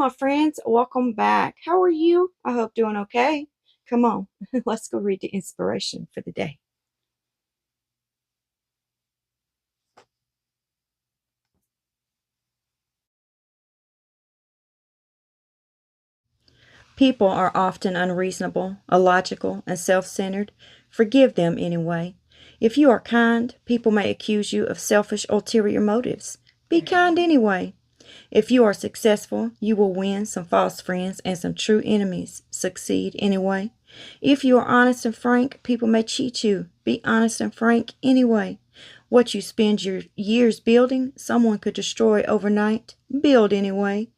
my friends. Welcome back. How are you? I hope doing okay. Come on, let's go read the inspiration for the day. People are often unreasonable, illogical, and self-centered. Forgive them anyway. If you are kind, people may accuse you of selfish ulterior motives. Be kind anyway. If you are successful, you will win some false friends and some true enemies. Succeed anyway. If you are honest and frank, people may cheat you. Be honest and frank anyway. What you spend your years building, someone could destroy overnight. Build anyway.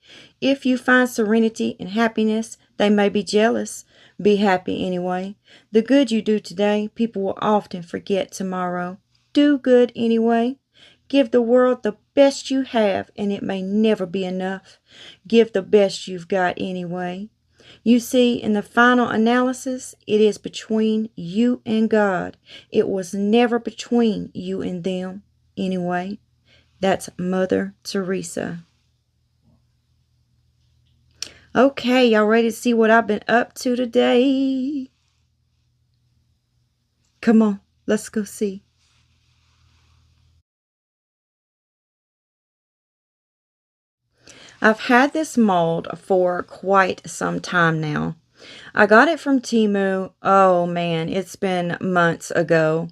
If you find serenity and happiness, they may be jealous. Be happy anyway. The good you do today, people will often forget tomorrow. Do good anyway. Give the world the best you have, and it may never be enough. Give the best you've got anyway. You see, in the final analysis, it is between you and God. It was never between you and them anyway. That's Mother Teresa. Okay, y'all ready to see what I've been up to today? Come on, let's go see. I've had this mold for quite some time now. I got it from Temu. Oh man, it's been months ago.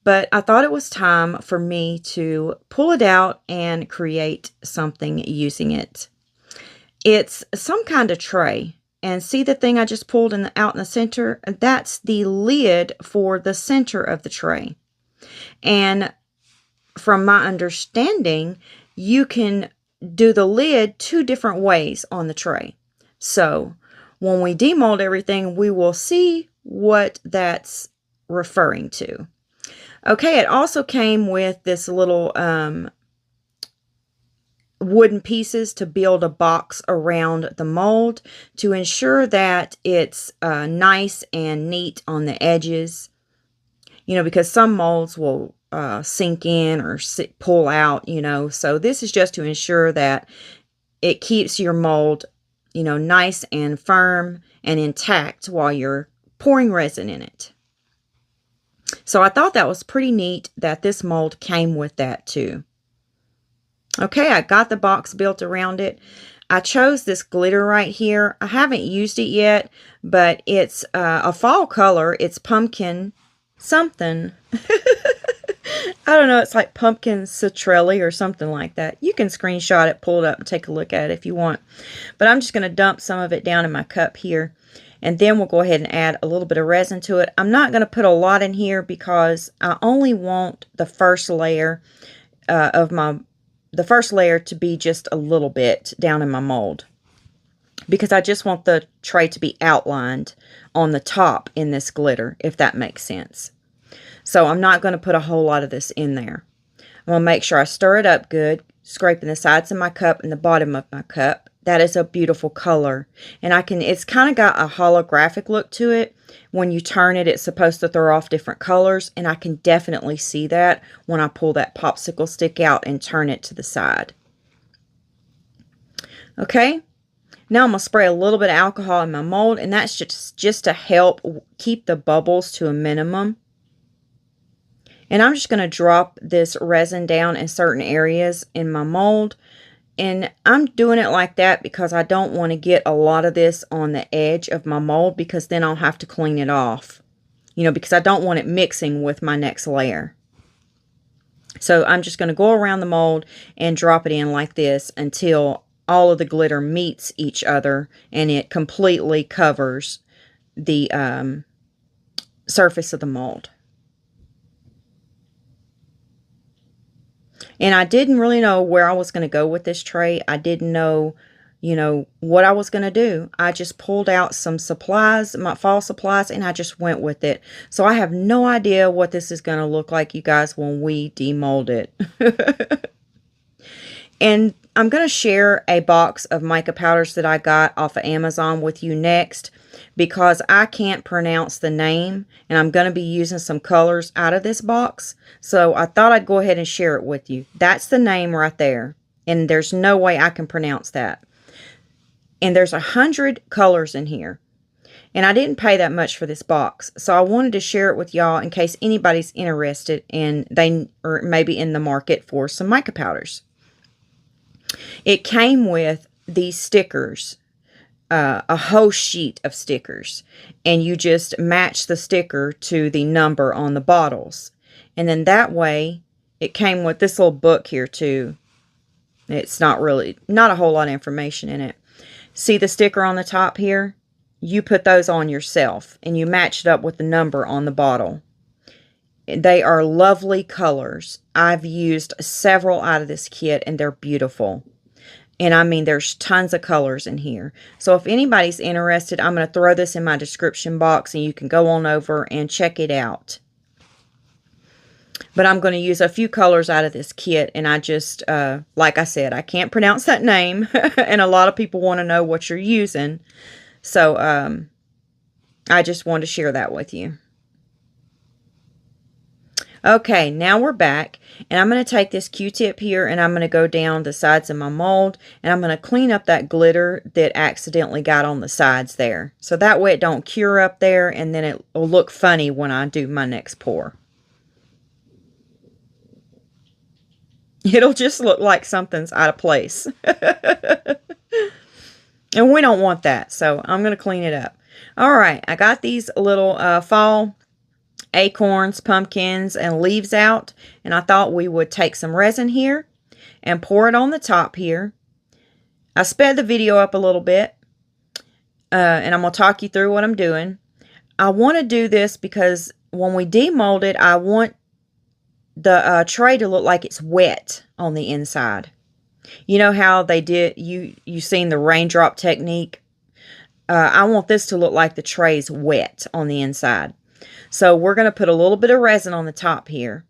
But I thought it was time for me to pull it out and create something using it. It's some kind of tray. And see the thing I just pulled out in the center? That's the lid for the center of the tray. And from my understanding, you can do the lid two different ways on the tray. So when we demold everything, we will see what that's referring to. Okay, it also came with this little wooden pieces to build a box around the mold to ensure that it's nice and neat on the edges. You know, because some molds will sink in or pull out, you know. So this is just to ensure that it keeps your mold, you know, nice and firm and intact while you're pouring resin in it. So I thought that was pretty neat that this mold came with that too. Okay, I got the box built around it. I chose this glitter right here. I haven't used it yet, but it's a fall color. It's pumpkin something. I don't know. It's like pumpkin citrelli or something like that. You can screenshot it, pull it up, and take a look at it if you want. But I'm just going to dump some of it down in my cup here. And then we'll go ahead and add a little bit of resin to it. I'm not going to put a lot in here because I only want the first layer to be just a little bit down in my mold. Because I just want the tray to be outlined on the top in this glitter, if that makes sense. So I'm not going to put a whole lot of this in there. I'm going to make sure I stir it up good, scraping the sides of my cup and the bottom of my cup. That is a beautiful color. And it's kind of got a holographic look to it. When you turn it, it's supposed to throw off different colors. And I can definitely see that when I pull that popsicle stick out and turn it to the side. Okay. Now I'm going to spray a little bit of alcohol in my mold. And that's just to help keep the bubbles to a minimum. And I'm just going to drop this resin down in certain areas in my mold. And I'm doing it like that because I don't want to get a lot of this on the edge of my mold, because then I'll have to clean it off. You know, because I don't want it mixing with my next layer. So I'm just going to go around the mold and drop it in like this until all of the glitter meets each other and it completely covers the surface of the mold. And I didn't really know where I was going to go with this tray. I didn't know, you know, what I was going to do. I just pulled out some supplies, my fall supplies, and I just went with it. So I have no idea what this is going to look like, you guys, when we demold it. And I'm going to share a box of mica powders that I got off of Amazon with you next, because I can't pronounce the name, and I'm going to be using some colors out of this box. So I thought I'd go ahead and share it with you. That's the name right there, and there's no way I can pronounce that. And there's 100 colors in here. And I didn't pay that much for this box. So I wanted to share it with y'all in case anybody's interested and they or maybe in the market for some mica powders. It came with these stickers, a whole sheet of stickers. And you just match the sticker to the number on the bottles. And then that way, it came with this little book here too. It's not a whole lot of information in it. See the sticker on the top here? You put those on yourself and you match it up with the number on the bottle. They are lovely colors. I've used several out of this kit and they're beautiful. And I mean, there's tons of colors in here. So if anybody's interested, I'm going to throw this in my description box and you can go on over and check it out. But I'm going to use a few colors out of this kit. And I just, like I said, I can't pronounce that name. And a lot of people want to know what you're using. So, I just wanted to share that with you. Okay, now we're back. And I'm going to take this Q-tip here and I'm going to go down the sides of my mold. And I'm going to clean up that glitter that accidentally got on the sides there. So that way it don't cure up there and then it will look funny when I do my next pour. It'll just look like something's out of place. And we don't want that, so I'm going to clean it up. All right, I got these little fall acorns, pumpkins, and leaves out. And I thought we would take some resin here and pour it on the top here. I sped the video up a little bit. And I'm going to talk you through what I'm doing. I want to do this because when we demold it, I want the tray to look like it's wet on the inside. You know how they did, you seen the raindrop technique? I want this to look like the tray's wet on the inside. So we're going to put a little bit of resin on the top here.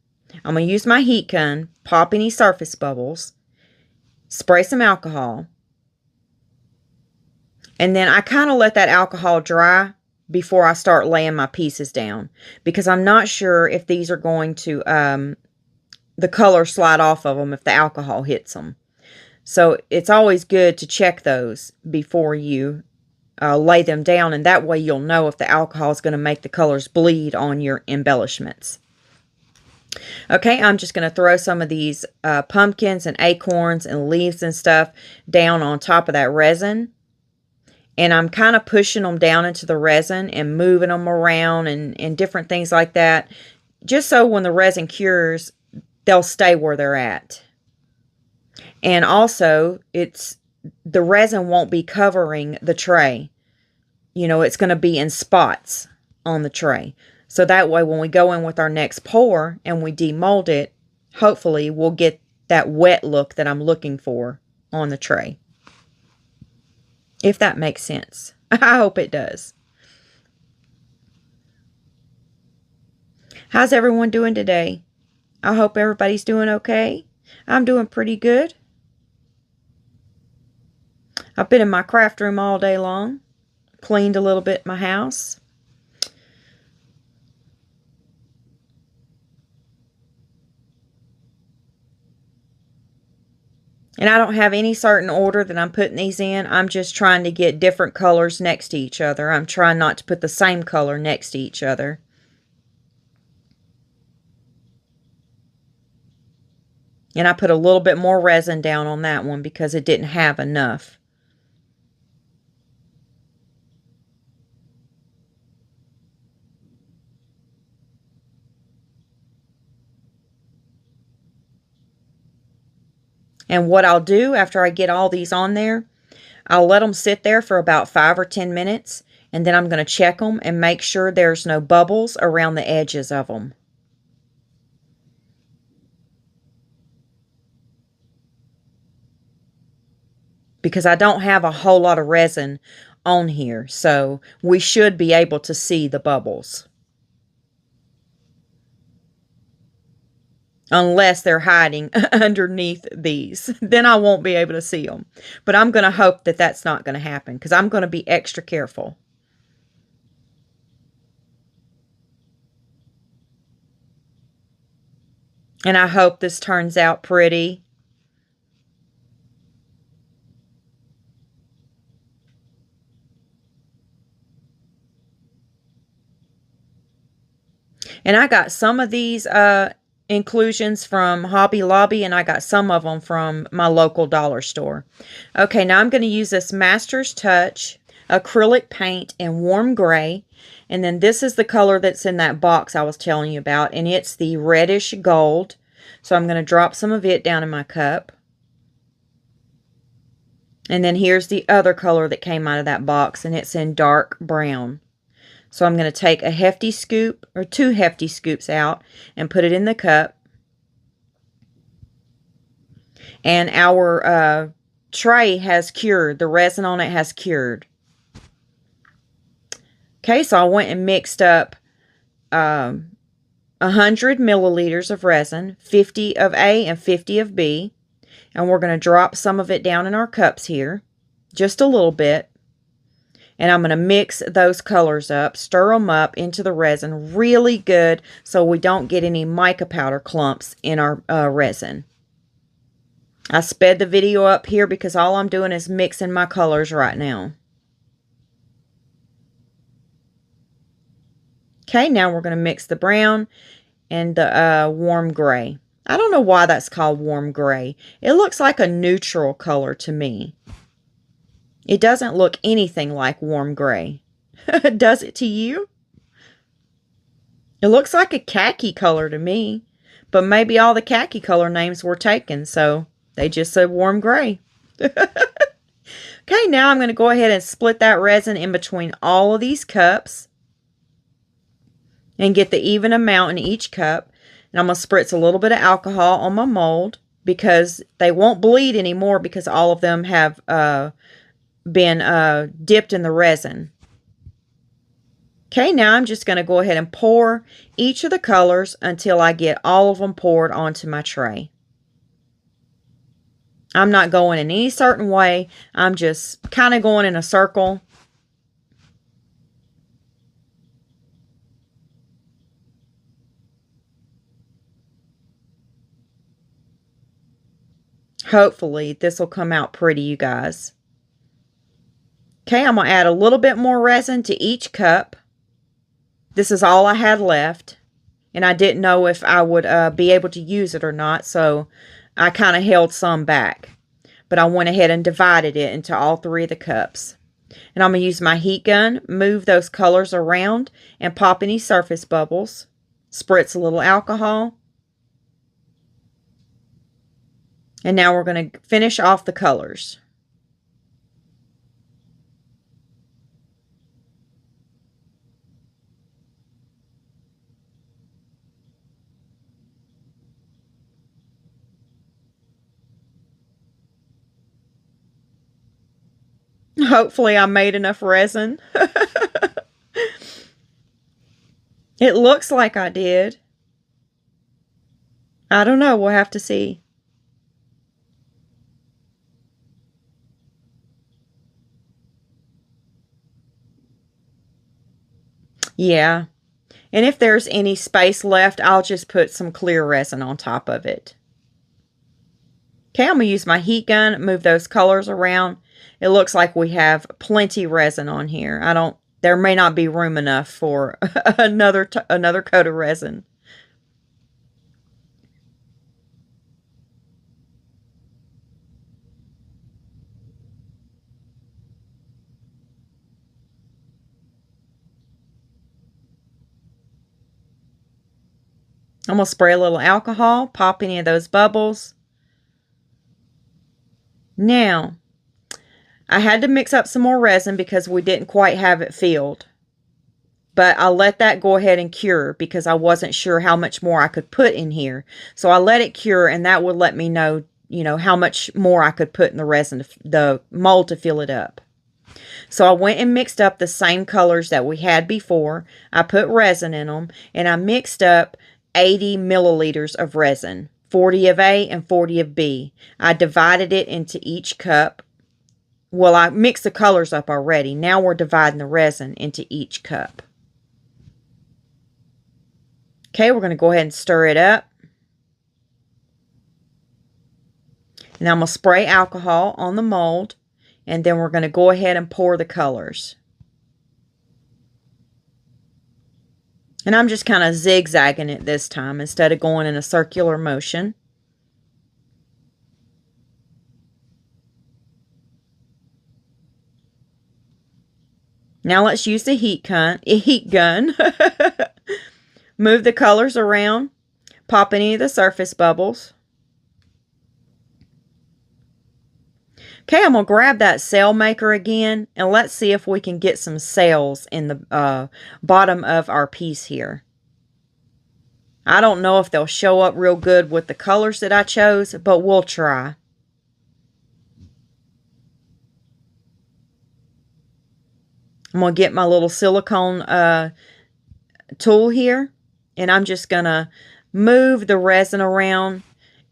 I'm going to use my heat gun, pop any surface bubbles, spray some alcohol. And then I kind of let that alcohol dry before I start laying my pieces down. Because I'm not sure if these are going to, the color slide off of them if the alcohol hits them. So it's always good to check those before you lay them down. And that way you'll know if the alcohol is going to make the colors bleed on your embellishments. Okay, I'm just going to throw some of these pumpkins and acorns and leaves and stuff down on top of that resin. And I'm kind of pushing them down into the resin and moving them around and different things like that. Just so when the resin cures, they'll stay where they're at. And also, the resin won't be covering the tray. You know, it's going to be in spots on the tray. So that way, when we go in with our next pour and we demold it, hopefully we'll get that wet look that I'm looking for on the tray. If that makes sense. I hope it does. How's everyone doing today? I hope everybody's doing okay. I'm doing pretty good. I've been in my craft room all day long. Cleaned a little bit my house. And I don't have any certain order that I'm putting these in. I'm just trying to get different colors next to each other. I'm trying not to put the same color next to each other. And I put a little bit more resin down on that one because it didn't have enough. And what I'll do after I get all these on there, I'll let them sit there for about 5 or 10 minutes. And then I'm going to check them and make sure there's no bubbles around the edges of them. Because I don't have a whole lot of resin on here. So we should be able to see the bubbles. Unless they're hiding underneath these. Then I won't be able to see them. But I'm going to hope that that's not going to happen. Because I'm going to be extra careful. And I hope this turns out pretty. And I got some of these inclusions from Hobby Lobby, and I got some of them from my local dollar store. Okay, now I'm going to use this Master's Touch acrylic paint in warm gray. And then this is the color that's in that box I was telling you about, and it's the reddish gold. So I'm going to drop some of it down in my cup. And then here's the other color that came out of that box, and it's in dark brown. So I'm going to take a hefty scoop, or 2 hefty scoops out, and put it in the cup. And our tray has cured. The resin on it has cured. Okay, so I went and mixed up 100 milliliters of resin, 50 of A and 50 of B. And we're going to drop some of it down in our cups here, just a little bit. And I'm going to mix those colors up, stir them up into the resin really good so we don't get any mica powder clumps in our resin. I sped the video up here because all I'm doing is mixing my colors right now. Okay, now we're going to mix the brown and the warm gray. I don't know why that's called warm gray. It looks like a neutral color to me. It doesn't look anything like warm gray. Does it to you? It looks like a khaki color to me. But maybe all the khaki color names were taken, so they just said warm gray. Okay, now I'm going to go ahead and split that resin in between all of these cups. And get the even amount in each cup. And I'm going to spritz a little bit of alcohol on my mold, because they won't bleed anymore because all of them have been dipped in the resin. Okay, now I'm just going to go ahead and pour each of the colors until I get all of them poured onto my tray. I'm not going in any certain way. I'm just kind of going in a circle. Hopefully, this will come out pretty, you guys. Okay, I'm going to add a little bit more resin to each cup. This is all I had left. And I didn't know if I would be able to use it or not, so I kind of held some back. But I went ahead and divided it into all 3 of the cups. And I'm going to use my heat gun, move those colors around, and pop any surface bubbles. Spritz a little alcohol. And now we're going to finish off the colors. Hopefully I made enough resin. It looks like I did. I don't know. We'll have to see. Yeah. And if there's any space left, I'll just put some clear resin on top of it. Okay, I'm going to use my heat gun, move those colors around. It looks like we have plenty resin on here. There may not be room enough for another coat of resin. I'm going to spray a little alcohol, pop any of those bubbles. Now, I had to mix up some more resin because we didn't quite have it filled. But I let that go ahead and cure because I wasn't sure how much more I could put in here. So I let it cure, and that would let me know, how much more I could put in the resin, the mold, to fill it up. So I went and mixed up the same colors that we had before. I put resin in them, and I mixed up 80 milliliters of resin, 40 of A and 40 of B. I divided it into each cup. Well, I mixed the colors up already. Now we're dividing the resin into each cup. Okay, we're going to go ahead and stir it up. And I'm going to spray alcohol on the mold. And then we're going to go ahead and pour the colors. And I'm just kind of zigzagging it this time instead of going in a circular motion. Now let's use the heat gun. Move the colors around. Pop any of the surface bubbles. Okay, I'm going to grab that sail maker again, and let's see if we can get some sails in the bottom of our piece here. I don't know if they'll show up real good with the colors that I chose, but we'll try. I'm going to get my little silicone tool here, and I'm just going to move the resin around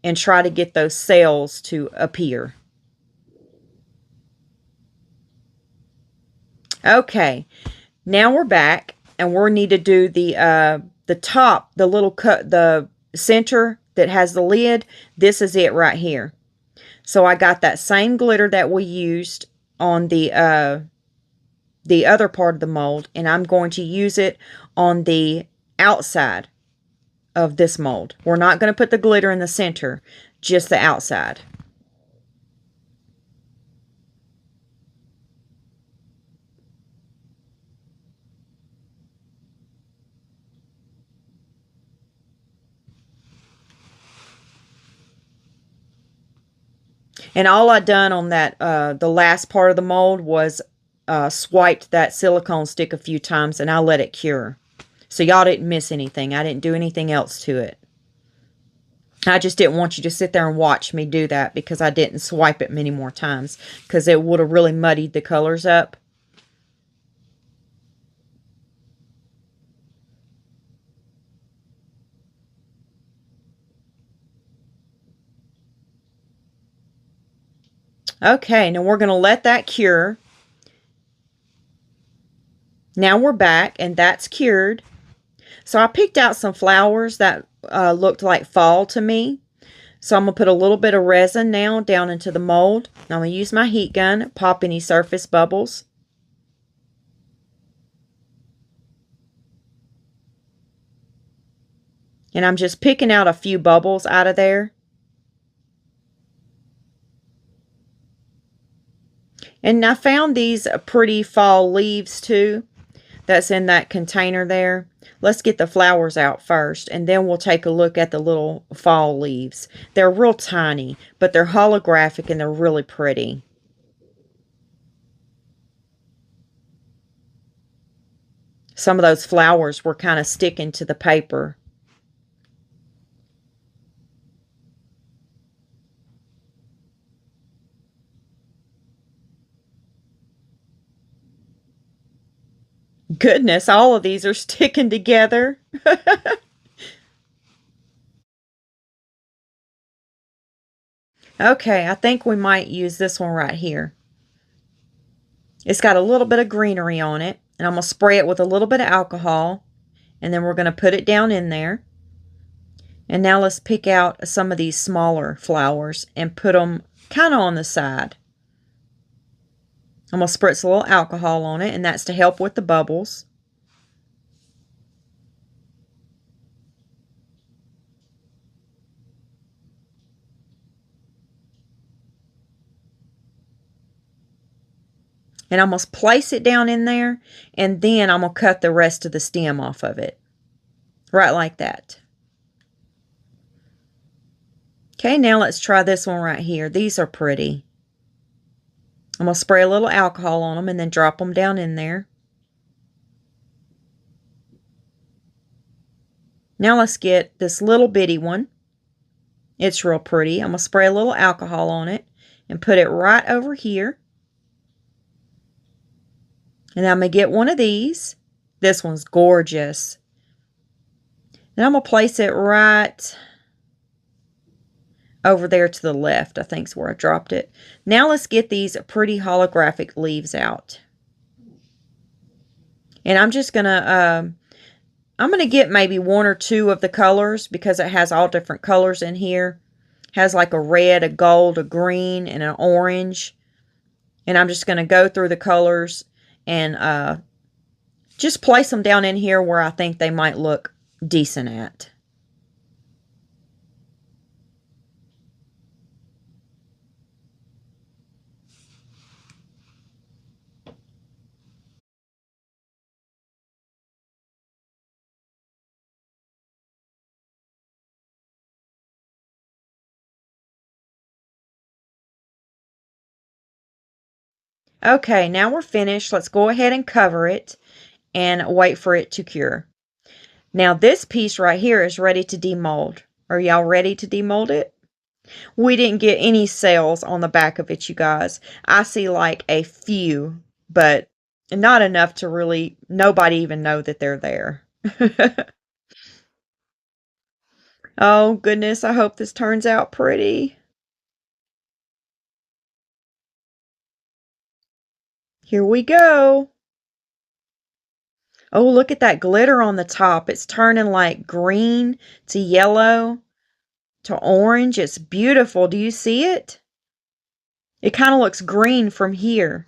and try to get those sails to appear. Okay, now we're back, and we need to do the top, the little cut, the center that has the lid. This is it right here. So I got that same glitter that we used on the other part of the mold, and I'm going to use it on the outside of this mold. We're not going to put the glitter in the center, just the outside. And all I done on that, the last part of the mold was swiped that silicone stick a few times, and I let it cure. So y'all didn't miss anything. I didn't do anything else to it. I just didn't want you to sit there and watch me do that because I didn't swipe it many more times because it would have really muddied the colors up. Okay, now we're going to let that cure. Now we're back, and that's cured. So I picked out some flowers that looked like fall to me. So I'm going to put a little bit of resin now down into the mold. I'm going to use my heat gun, pop any surface bubbles. And I'm just picking out a few bubbles out of there. And I found these pretty fall leaves too. That's in that container there. Let's get the flowers out first, and then we'll take a look at the little fall leaves. They're real tiny, but they're holographic and they're really pretty. Some of those flowers were kind of sticking to the paper. Goodness, all of these are sticking together. Okay, I think we might use this one right here. It's got a little bit of greenery on it, and I'm going to spray it with a little bit of alcohol, and then we're going to put it down in there. And now let's pick out some of these smaller flowers and put them kind of on the side. I'm going to spritz a little alcohol on it, and that's to help with the bubbles. And I'm going to place it down in there, and then I'm going to cut the rest of the stem off of it. Right like that. Okay, now let's try this one right here. These are pretty. I'm going to spray a little alcohol on them and then drop them down in there. Now let's get this little bitty one. It's real pretty. I'm going to spray a little alcohol on it and put it right over here. And I'm going to get one of these. This one's gorgeous. Then I'm going to place it right over there to the left. I think is where I dropped it. Now let's get these pretty holographic leaves out. And I'm just going to, I'm going to get maybe one or two of the colors because it has all different colors in here. It has like a red, a gold, a green, and an orange. And I'm just going to go through the colors and Just place them down in here where I think they might look decent at. Okay, now we're finished. Let's go ahead and cover it and wait for it to cure. Now this piece right here is ready to demold. Are y'all ready to demold it? We didn't get any sales on the back of it, you guys. I see like a few, but not enough to really nobody even know that they're there. Oh goodness, I hope this turns out pretty. Here we go. Oh, look at that glitter on the top. It's turning like green to yellow to orange. It's beautiful. Do you see it? It kind of looks green from here.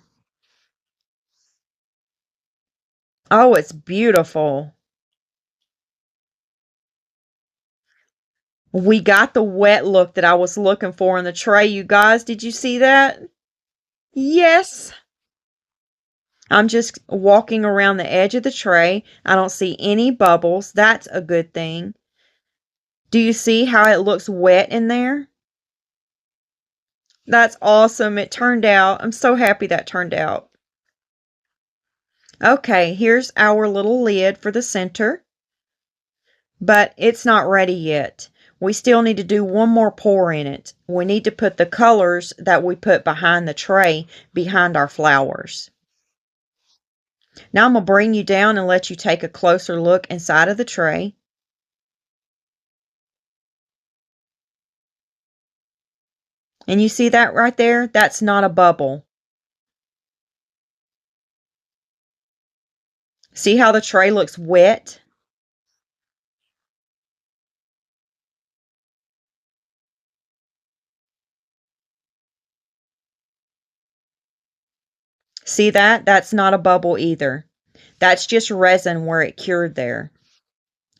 Oh, it's beautiful. We got the wet look that I was looking for in the tray, you guys. Did you see that? Yes. I'm just walking around the edge of the tray. I don't see any bubbles. That's a good thing. Do you see how it looks wet in there? That's awesome. It turned out. I'm so happy that turned out. Okay, here's our little lid for the center, but it's not ready yet. We still need to do one more pour in it. We need to put the colors that we put behind the tray behind our flowers. Now I'm going to bring you down and let you take a closer look inside of the tray. And you see that right there? That's not a bubble. See how the tray looks wet? See that? That's not a bubble either. That's just resin where it cured there.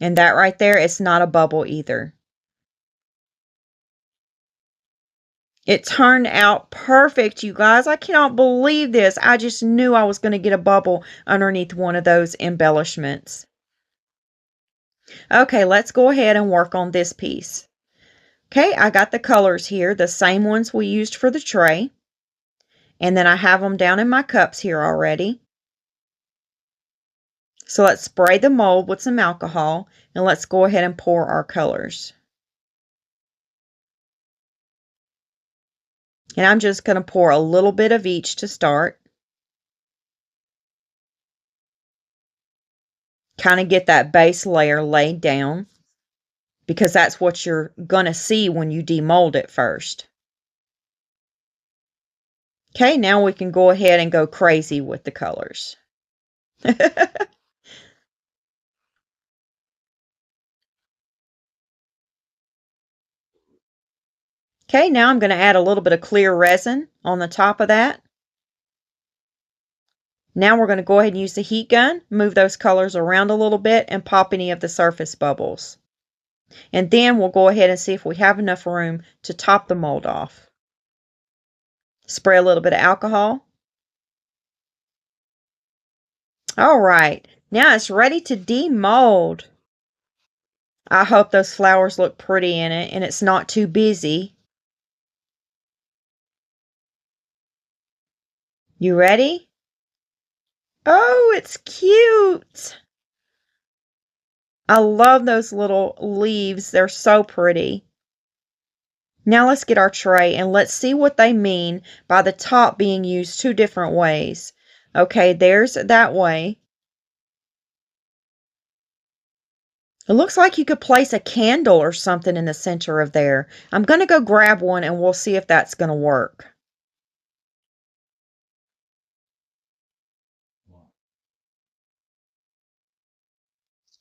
And that right there, it's not a bubble either. It turned out perfect, you guys. I cannot believe this. I just knew I was going to get a bubble underneath one of those embellishments. Okay, let's go ahead and work on this piece. Okay, I got the colors here, the same ones we used for the tray. And then I have them down in my cups here already. So let's spray the mold with some alcohol and let's go ahead and pour our colors. And I'm just going to pour a little bit of each to start. Kind of get that base layer laid down because that's what you're going to see when you demold it first. Okay, now we can go ahead and go crazy with the colors. Okay, now I'm going to add a little bit of clear resin on the top of that. Now we're going to go ahead and use the heat gun, move those colors around a little bit, and pop any of the surface bubbles. And then we'll go ahead and see if we have enough room to top the mold off. Spray a little bit of alcohol. All right, now it's ready to demold. I hope those flowers look pretty in it and it's not too busy. You ready? Oh, it's cute. I love those little leaves. They're so pretty. Now let's get our tray and let's see what they mean by the top being used two different ways. Okay, there's that way. It looks like you could place a candle or something in the center of there. I'm going to go grab one and we'll see if that's going to work.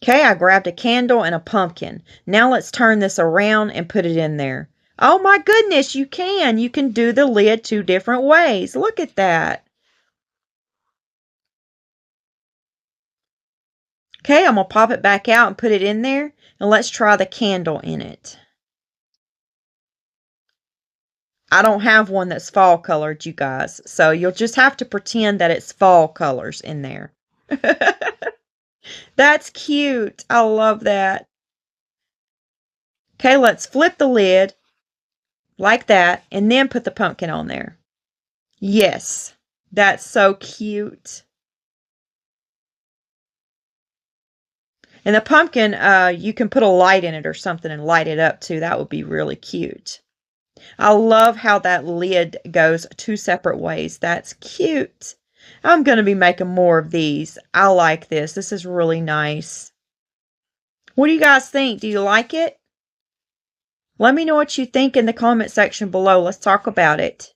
Okay, I grabbed a candle and a pumpkin. Now let's turn this around and put it in there. Oh my goodness, you can. You can do the lid two different ways. Look at that. Okay, I'm going to pop it back out and put it in there. And let's try the candle in it. I don't have one that's fall colored, you guys. So you'll just have to pretend that it's fall colors in there. That's cute. I love that. Okay, let's flip the lid like that and then put the pumpkin on there. Yes, that's so cute. And the pumpkin, you can put a light in it or something and light it up too. That would be really cute. I love how that lid goes two separate ways. That's cute. I'm going to be making more of these. I like this. This is really nice. What do you guys think? Do you like it? Let me know what you think in the comment section below. Let's talk about it.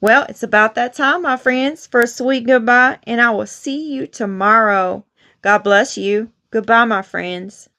Well, it's about that time, my friends, for a sweet goodbye, and I will see you tomorrow. God bless you. Goodbye, my friends.